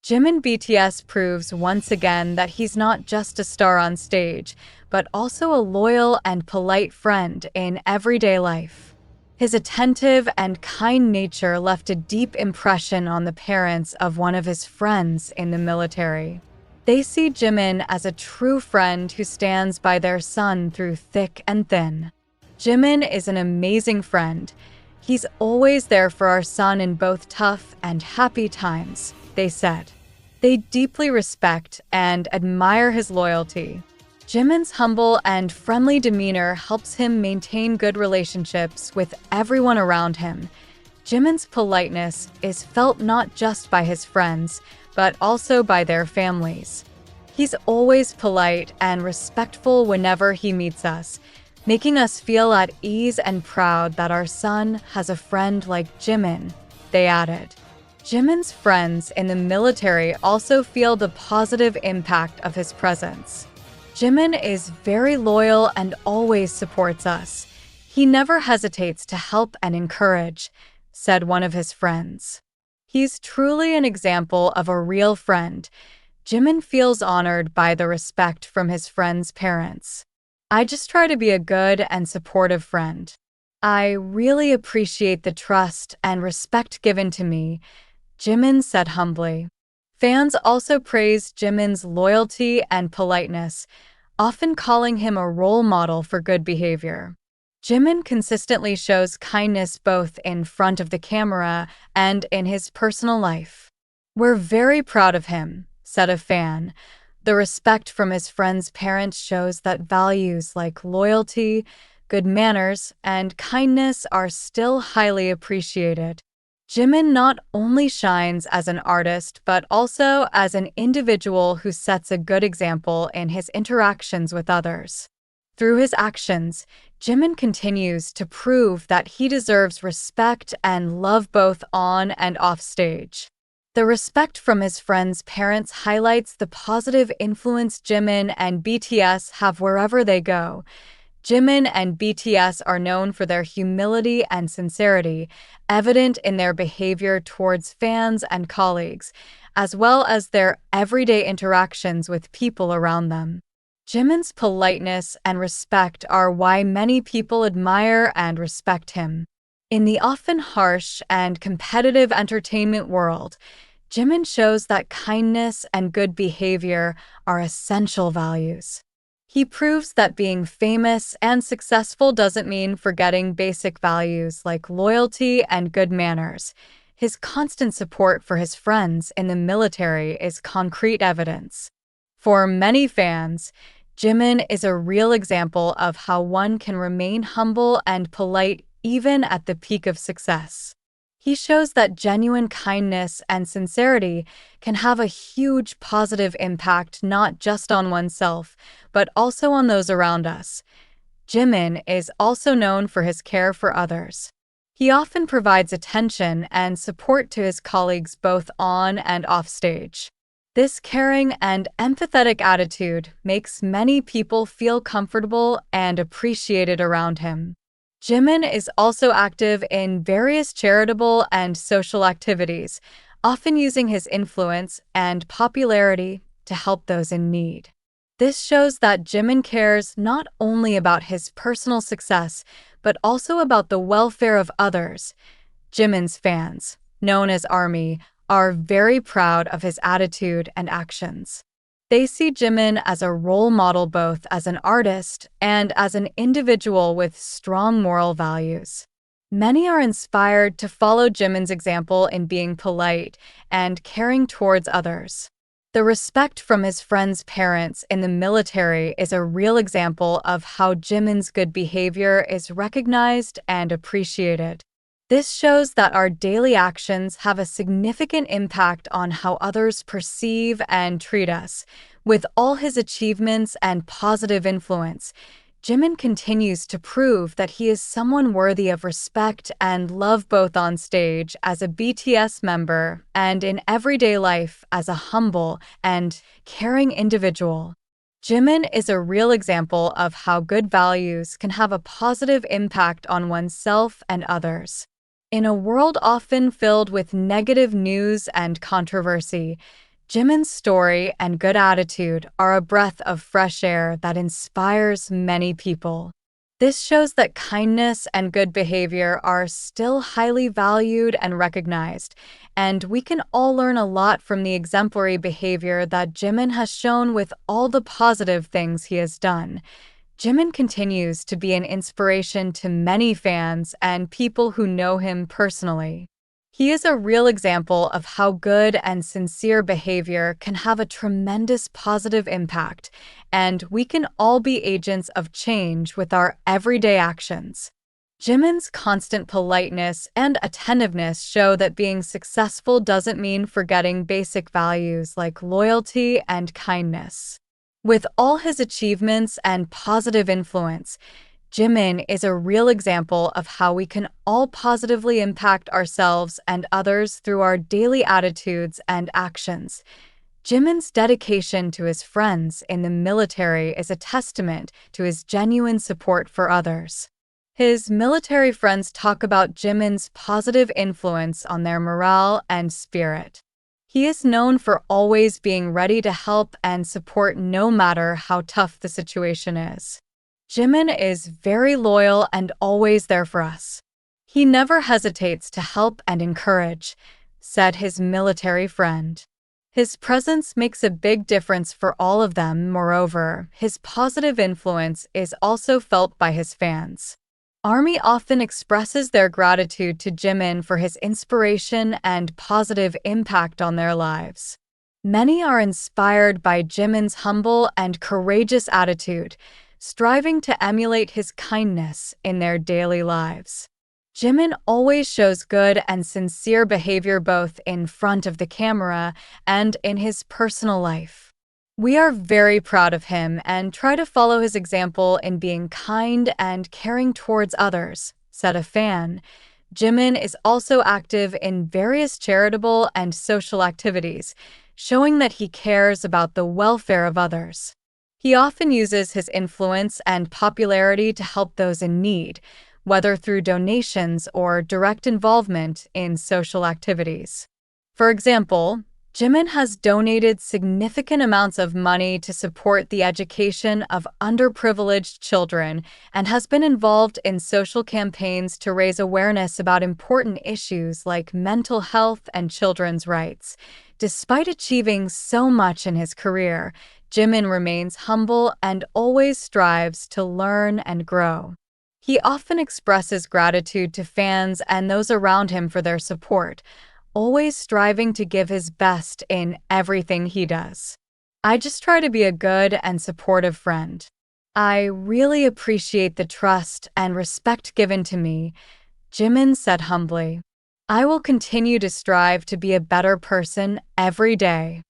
Jimin BTS proves once again that he's not just a star on stage, but also a loyal and polite friend in everyday life. His attentive and kind nature left a deep impression on the parents of one of his friends in the military. They see Jimin as a true friend who stands by their son through thick and thin. Jimin is an amazing friend. He's always there for our son in both tough and happy times, they said. They deeply respect and admire his loyalty. Jimin's humble and friendly demeanor helps him maintain good relationships with everyone around him. Jimin's politeness is felt not just by his friends, but also by their families. He's always polite and respectful whenever he meets us, making us feel at ease and proud that our son has a friend like Jimin, they added. Jimin's friends in the military also feel the positive impact of his presence. Jimin is very loyal and always supports us. He never hesitates to help and encourage, said one of his friends. He's truly an example of a real friend. Jimin feels honored by the respect from his friends' parents. I just try to be a good and supportive friend. I really appreciate the trust and respect given to me, Jimin said humbly. Fans also praised Jimin's loyalty and politeness, often calling him a role model for good behavior. Jimin consistently shows kindness both in front of the camera and in his personal life. We're very proud of him, said a fan. The respect from his friend's parents shows that values like loyalty, good manners, and kindness are still highly appreciated. Jimin not only shines as an artist, but also as an individual who sets a good example in his interactions with others. Through his actions, Jimin continues to prove that he deserves respect and love both on and off stage. The respect from his friends' parents highlights the positive influence Jimin and BTS have wherever they go. Jimin and BTS are known for their humility and sincerity, evident in their behavior towards fans and colleagues, as well as their everyday interactions with people around them. Jimin's politeness and respect are why many people admire and respect him. In the often harsh and competitive entertainment world, Jimin shows that kindness and good behavior are essential values. He proves that being famous and successful doesn't mean forgetting basic values like loyalty and good manners. His constant support for his friends in the military is concrete evidence. For many fans, Jimin is a real example of how one can remain humble and polite even at the peak of success. He shows that genuine kindness and sincerity can have a huge positive impact not just on oneself, but also on those around us. Jimin is also known for his care for others. He often provides attention and support to his colleagues both on and off stage. This caring and empathetic attitude makes many people feel comfortable and appreciated around him. Jimin is also active in various charitable and social activities, often using his influence and popularity to help those in need. This shows that Jimin cares not only about his personal success, but also about the welfare of others. Jimin's fans, known as ARMY, are very proud of his attitude and actions. They see Jimin as a role model both as an artist and as an individual with strong moral values. Many are inspired to follow Jimin's example in being polite and caring towards others. The respect from his friends' parents in the military is a real example of how Jimin's good behavior is recognized and appreciated. This shows that our daily actions have a significant impact on how others perceive and treat us. With all his achievements and positive influence, Jimin continues to prove that he is someone worthy of respect and love both on stage as a BTS member and in everyday life as a humble and caring individual. Jimin is a real example of how good values can have a positive impact on oneself and others. In a world often filled with negative news and controversy, Jimin's story and good attitude are a breath of fresh air that inspires many people. This shows that kindness and good behavior are still highly valued and recognized, and we can all learn a lot from the exemplary behavior that Jimin has shown with all the positive things he has done. Jimin continues to be an inspiration to many fans and people who know him personally. He is a real example of how good and sincere behavior can have a tremendous positive impact, and we can all be agents of change with our everyday actions. Jimin's constant politeness and attentiveness show that being successful doesn't mean forgetting basic values like loyalty and kindness. With all his achievements and positive influence, Jimin is a real example of how we can all positively impact ourselves and others through our daily attitudes and actions. Jimin's dedication to his friends in the military is a testament to his genuine support for others. His military friends talk about Jimin's positive influence on their morale and spirit. He is known for always being ready to help and support no matter how tough the situation is. Jimin is very loyal and always there for us. He never hesitates to help and encourage, said his military friend. His presence makes a big difference for all of them. Moreover, his positive influence is also felt by his fans. ARMY often expresses their gratitude to Jimin for his inspiration and positive impact on their lives. Many are inspired by Jimin's humble and courageous attitude, striving to emulate his kindness in their daily lives. Jimin always shows good and sincere behavior both in front of the camera and in his personal life. We are very proud of him and try to follow his example in being kind and caring towards others, said a fan. Jimin is also active in various charitable and social activities, showing that he cares about the welfare of others. He often uses his influence and popularity to help those in need, whether through donations or direct involvement in social activities. For example, Jimin has donated significant amounts of money to support the education of underprivileged children and has been involved in social campaigns to raise awareness about important issues like mental health and children's rights. Despite achieving so much in his career, Jimin remains humble and always strives to learn and grow. He often expresses gratitude to fans and those around him for their support, always striving to give his best in everything he does. I just try to be a good and supportive friend. I really appreciate the trust and respect given to me, Jimin said humbly. I will continue to strive to be a better person every day.